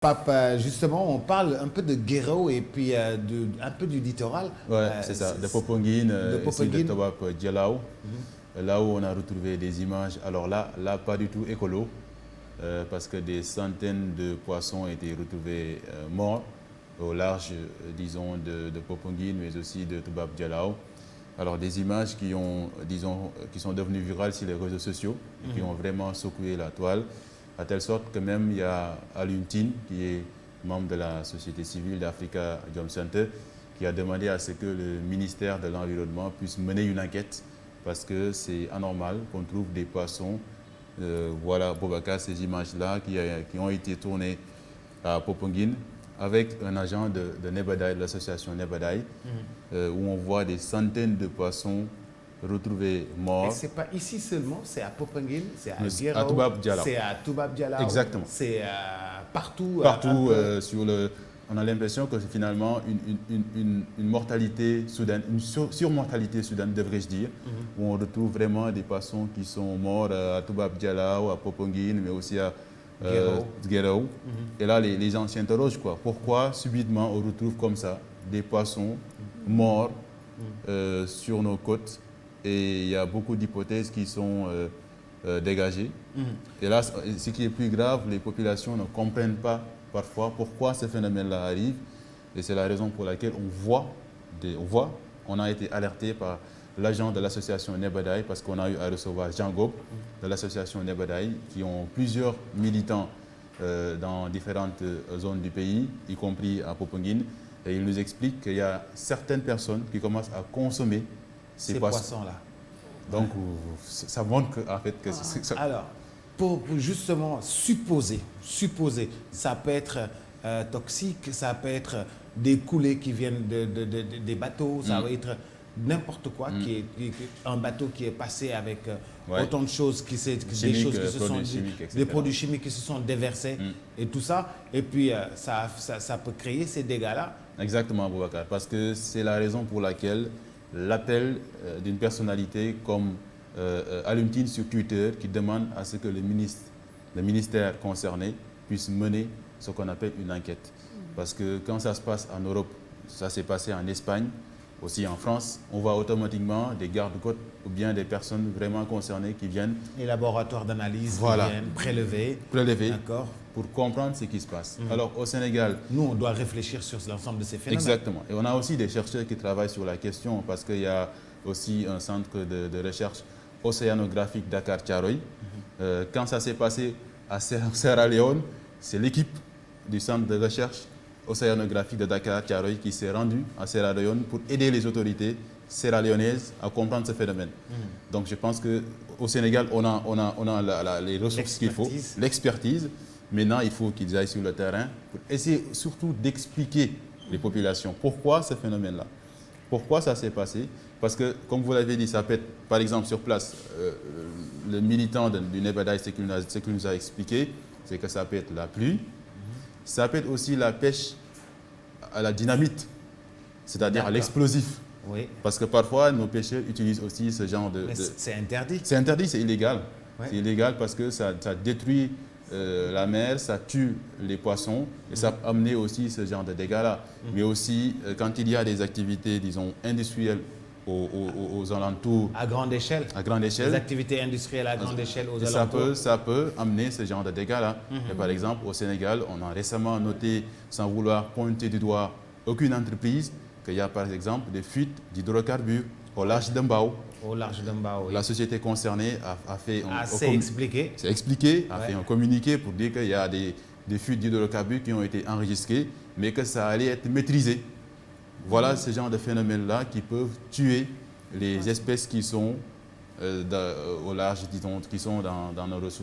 Pape, justement, on parle un peu de Guéréo et puis un peu du littoral. Ouais, c'est ça, de Popenguine, De ici de Popenguine. Toubab Dialaw, là où on a retrouvé des images. Alors là pas du tout écolo, parce que des centaines de poissons ont été retrouvés morts au large, disons, de Popenguine, mais aussi de Toubab Dialaw. Alors des images qui ont, disons, qui sont devenues virales sur les réseaux sociaux, et qui ont vraiment secoué la toile, à telle sorte que même il y a Alioune Tine, qui est membre de la société civile d'Africa Jom Center, qui a demandé à ce que le ministère de l'Environnement puisse mener une enquête, parce que c'est anormal qu'on trouve des poissons. Voilà, Boubacar, ces images-là qui ont été tournées à Popenguine, avec un agent de Nebadaï, de l'association Nebadaï, où on voit des centaines de poissons retrouvés Et morts. c'est pas ici seulement, c'est à Popenguine, c'est à À Guéréo, Toubab Dialaw. c'est à Toubab Dialaw. Exactement. C'est partout. Partout un peu. sur le... On a l'impression que c'est finalement une mortalité soudaine, une surmortalité soudaine, devrais-je dire, où on retrouve vraiment des poissons qui sont morts à Toubab Dialaw, à Popenguine, mais aussi à Guéréo. Et là, les gens s'interrogent, quoi. Pourquoi subitement on retrouve comme ça des poissons morts sur nos côtes? Et il y a beaucoup d'hypothèses qui sont dégagées. Et là, ce qui est plus grave, les populations ne comprennent pas parfois pourquoi ce phénomène-là arrive. Et c'est la raison pour laquelle on a été alerté par l'agent de l'association Nebadaï, parce qu'on a eu à recevoir Jean Gob de l'association Nebadaï, qui ont plusieurs militants dans différentes zones du pays, y compris à Popenguine. Et il nous explique qu'il y a certaines personnes qui commencent à consommer ces poissons-là. Donc, ça montre que, en fait, que Alors, pour justement supposer, ça peut être toxique, ça peut être des coulées qui viennent des bateaux, ça va être n'importe quoi, un bateau qui est passé avec autant de choses, des produits chimiques qui se sont déversés et tout ça. Et puis, ça peut créer ces dégâts-là. Exactement, Boubacar, parce que c'est la raison pour laquelle l'appel d'une personnalité comme Alioune Tine sur Twitter, qui demande à ce que le ministère concerné puisse mener ce qu'on appelle une enquête. Parce que quand ça se passe en Europe, ça s'est passé en Espagne, aussi en France, on voit automatiquement des gardes-côtes ou bien des personnes vraiment concernées qui viennent. Les laboratoires d'analyse qui viennent prélever. D'accord. Pour comprendre ce qui se passe. Alors au Sénégal... Nous, on doit réfléchir sur l'ensemble de ces phénomènes. Exactement. Et on a aussi des chercheurs qui travaillent sur la question, parce qu'il y a aussi un centre de recherche océanographique Dakar-Thiaroye. Quand ça s'est passé à Sierra Leone, c'est l'équipe du centre de recherche océanographique de Dakar-Thiaroye qui s'est rendue à Sierra Leone pour aider les autorités sierra-léonaises à comprendre ce phénomène. Donc je pense qu'au Sénégal, on a les ressources qu'il faut, l'expertise. Maintenant, il faut qu'ils aillent sur le terrain pour essayer surtout d'expliquer les populations pourquoi ce phénomène-là, pourquoi ça s'est passé. Parce que, comme vous l'avez dit, ça peut être, par exemple, sur place, le militant du Nebadaï, ce qu'il nous a expliqué, c'est que ça peut être la pluie, ça peut être aussi la pêche à la dynamite, c'est-à-dire à l'explosif. Oui. Parce que parfois, nos pêcheurs utilisent aussi ce genre de... C'est interdit. C'est interdit, c'est illégal. Ouais. C'est illégal parce que ça détruit la mer, ça tue les poissons et ça peut amener aussi ce genre de dégâts-là. Mais aussi, quand il y a des activités, disons, industrielles aux alentours... À grande échelle. À grande échelle. Des activités industrielles à grande échelle aux alentours. Ça peut amener ce genre de dégâts-là. Par exemple, au Sénégal, on a récemment noté, sans vouloir pointer du doigt aucune entreprise, qu'il y a par exemple des fuites d'hydrocarbures au large d'Mbao. Au large d'Mbao, oui. La société concernée a fait... C'est expliqué. C'est expliqué, a fait un communiqué pour dire qu'il y a des fuites d'hydrocarbures qui ont été enregistrées, mais que ça allait être maîtrisé. Voilà ce genre de phénomènes-là qui peuvent tuer les espèces qui sont au large, disons, qui sont dans nos ressources.